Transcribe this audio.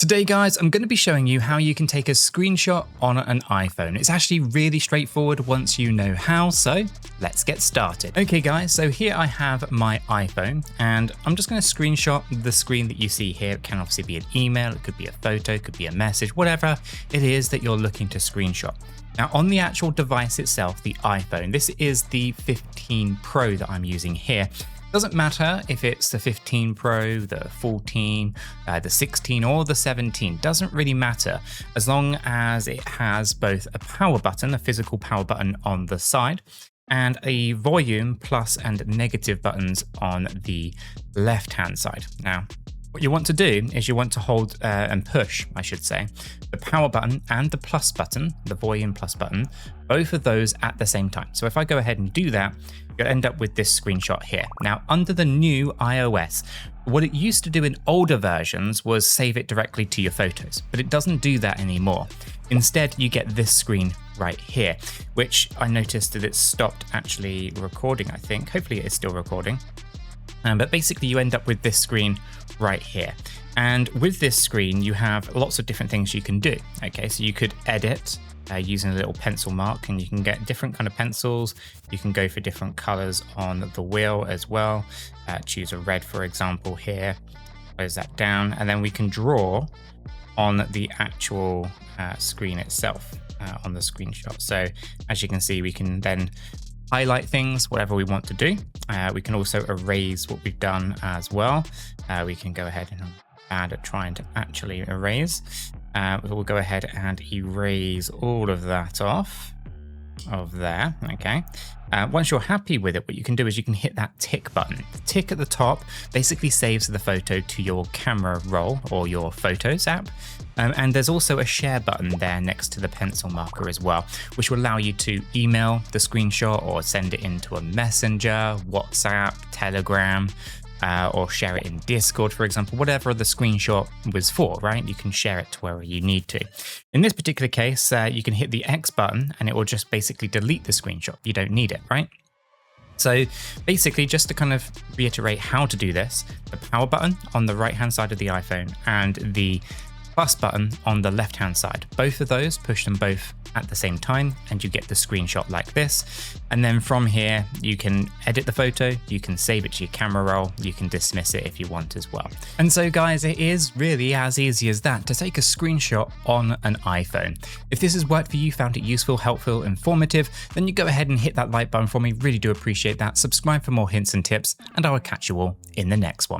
Today guys, I'm going to be showing you how you can take a screenshot on an iPhone. It's actually really straightforward once you know how, so let's get started. Okay guys, so here I have my iPhone and I'm just going to screenshot the screen that you see here. It can obviously be an email, it could be a photo, it could be a message, whatever it is that you're looking to screenshot. Now on the actual device itself, the iPhone, this is the 15 Pro that I'm using here. Doesn't matter if it's the 15 Pro, the 14, the 16 or the 17, doesn't really matter as long as it has both a power button, a physical power button on the side, and a volume plus and negative buttons on the left-hand side. Now, what you want to do is you want to hold and push, I should say, the power button and the plus button, the volume plus button, both of those at the same time. So if I go ahead and do that, you'll end up with this screenshot here. Now, under the new iOS, what it used to do in older versions was save it directly to your photos, but it doesn't do that anymore. Instead, you get this screen right here, which I noticed that it stopped actually recording, I think. Hopefully it is still recording. But basically you end up with this screen right here. And with this screen, you have lots of different things you can do. Okay, so you could edit using a little pencil mark, and you can get different kind of pencils. You can go for different colors on the wheel as well. Choose a red, for example, here. Close that down, and then we can draw on the actual screen itself on the screenshot. So as you can see, we can then highlight things, whatever we want to do. We can also erase what we've done as well. We can go ahead and bad at trying to actually erase. We'll go ahead and erase all of that off of there. Okay. Once you're happy with it, what you can do is you can hit that tick button. The tick at the top basically saves the photo to your camera roll or your Photos app. And there's also a share button there next to the pencil marker as well, which will allow you to email the screenshot or send it into a messenger, WhatsApp, Telegram, or share it in Discord, for example, whatever the screenshot was for, right? You can share it to wherever you need to. In this particular case, you can hit the X button and it will just basically delete the screenshot. You don't need it, right? So basically, just to kind of reiterate how to do this, the power button on the right-hand side of the iPhone and the plus button on the left-hand side, both of those, push them both at the same time and you get the screenshot like this. And then from here, you can edit the photo, you can save it to your camera roll, you can dismiss it if you want as well. And so guys, it is really as easy as that to take a screenshot on an iPhone. If this has worked for you, found it useful, helpful, informative, then you go ahead and hit that like button for me. Really do appreciate that. Subscribe for more hints and tips, and I will catch you all in the next one.